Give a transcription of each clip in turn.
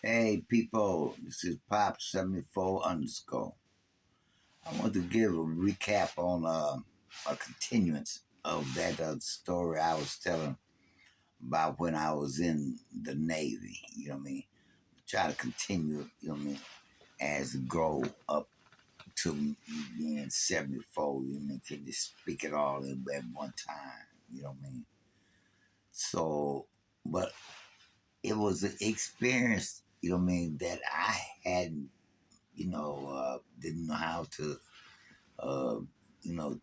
Hey people, this is Pop 74 underscore. I want to give a recap on a continuance of that story I was telling about when I was in the Navy. You know what I mean? Try to continue, you know what I mean, as I grow up to being 74. You know what I mean? Can just speak it all at one time. You know what I mean? So, but it was an experience, you know what I mean, that I hadn't didn't know how to, uh,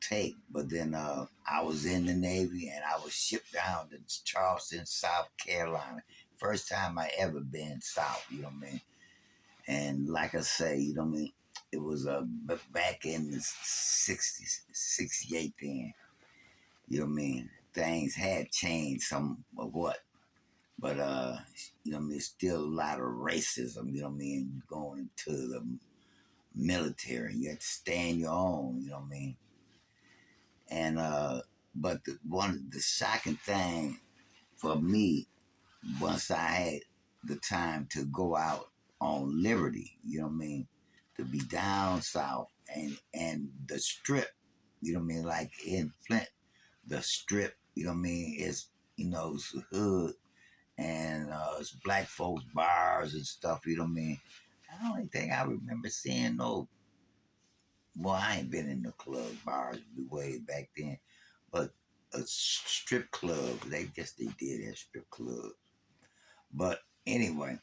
take. But then I was in the Navy and I was shipped down to Charleston, South Carolina. First time I ever been south, you know what I mean? And like I say, you know what I mean? It was back in the 60s, 68 then, you know what I mean? Things had changed some of what. But, you know what I mean? Still a lot of racism, you know what I mean? Going into the military. You have to stand your own, you know what I mean? And but the shocking thing for me, once I had the time to go out on liberty, you know what I mean, to be down south and the strip, you know what I mean, like in Flint, the strip, you know what I mean, is it's the hood and it's black folks bars and stuff, you know what I mean. I don't think I remember seeing no. Well, I ain't been in the club bars way back then, but a strip club. They guess they did have strip clubs. But anyway,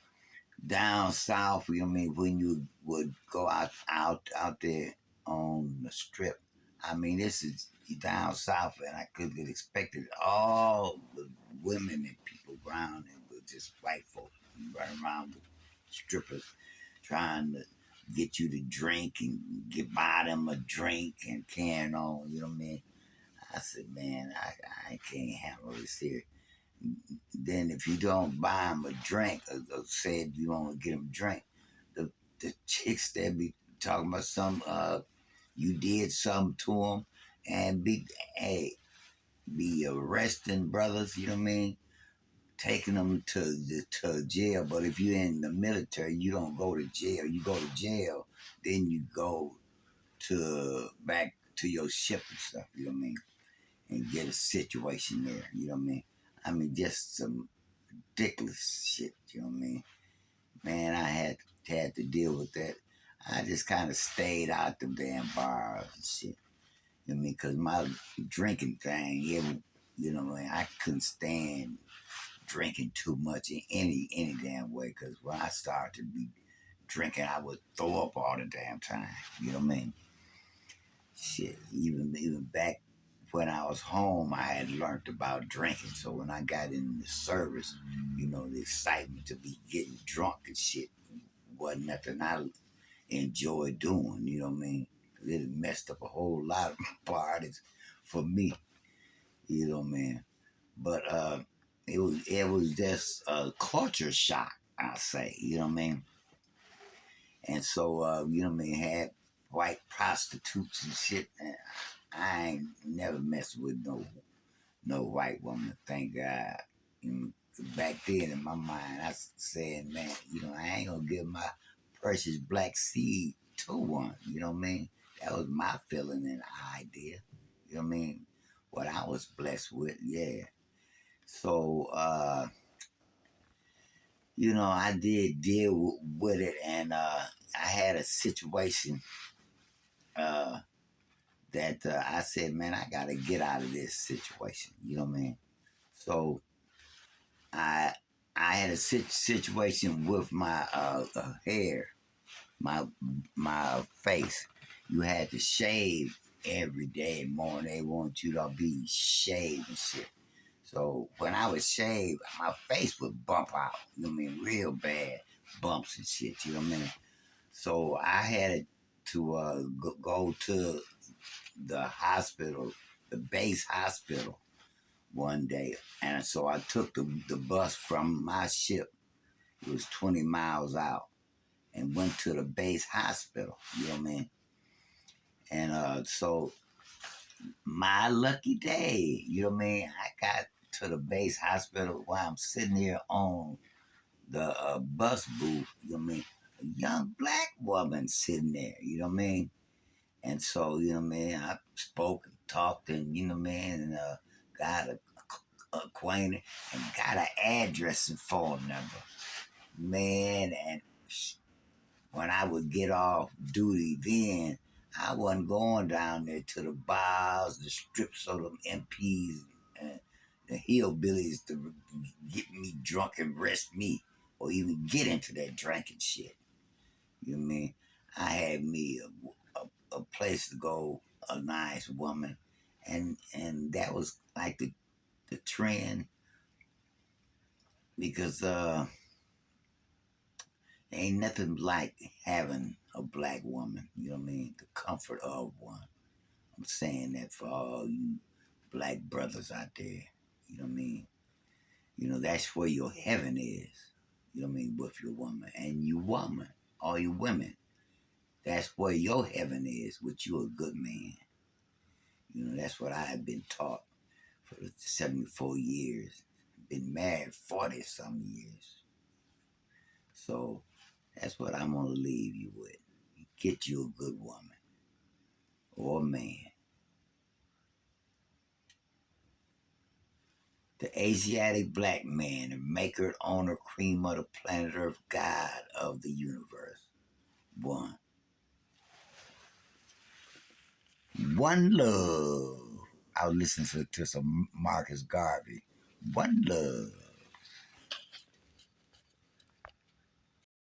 down south, you know what I mean, when you would go out there on the strip. I mean, this is down south, and I could have expected all the women and people around and with just white folks running around with strippers trying to get you to drink and get buy them a drink and carrying on. You know what I mean? I said, man, I can't handle this here. Then if you don't buy them a drink, or said you don't get them a drink, the chicks that be talking about you did something to them and be arresting brothers. You know what I mean? Taking them to jail. But if you're in the military, you don't go to jail. You go to jail, then you go to back to your ship and stuff. You know what I mean? And get a situation there. You know what I mean? I mean, just some ridiculous shit. You know what I mean? Man, I had to deal with that. I just kind of stayed out the damn bars and shit. You know what I mean? Because my drinking thing, you know what I mean? I couldn't stand drinking too much in any damn way. Because when I started to be drinking, I would throw up all the damn time. You know what I mean? Shit, even back when I was home, I had learned about drinking. So when I got in the service, the excitement to be getting drunk and shit wasn't nothing I enjoyed doing. You know what I mean? It messed up a whole lot of parties for me. You know what I mean? But it was just a culture shock. I say. You know what I mean? And so you know what I mean, had white prostitutes and shit. And I ain't never messed with no white woman. Thank God. You know, back then in my mind, I said, man, I ain't gonna give my precious black seed to one. You know what I mean? That was my feeling and idea. You know what I mean? What I was blessed with, yeah. So, I did deal with it, and I had a situation uh, that I said, man, I got to get out of this situation. You know what I mean? So I I had a situation with my hair, my my face. You had to shave every day morning. They want you to be shaved and shit. So when I was shaved, my face would bump out. You know what I mean? Real bad bumps and shit. You know what I mean? So I had to go to the hospital, the base hospital, one day. And so I took the bus from my ship. It was 20 miles out and went to the base hospital. You know what I mean? And so my lucky day, you know what I mean? I got to the base hospital while I'm sitting here on the bus booth, you know what I mean? A young black woman sitting there, you know what I mean? And so, you know what I mean, I spoke and talked and, you know what I mean, and got acquainted and got an address and phone number. Man, and when I would get off duty then, I wasn't going down there to the bars, the strips of them MPs and the hillbillies to get me drunk and rest me or even get into that drinking shit. You know what I mean? I had me a place to go, a nice woman, and that was like the trend because ain't nothing like having a black woman. You know what I mean? The comfort of one. I'm saying that for all you black brothers out there. You know what I mean? You know, that's where your heaven is. You know what I mean? With your woman. And you woman, all you women, that's where your heaven is with you a good man. You know, that's what I have been taught for the 74 years. Been married 40 some years. So that's what I'm going to leave you with. Get you a good woman or a man. The Asiatic black man, the maker, owner, cream of the planet Earth, God of the universe. One. One love. I was listening to some Marcus Garvey. One love.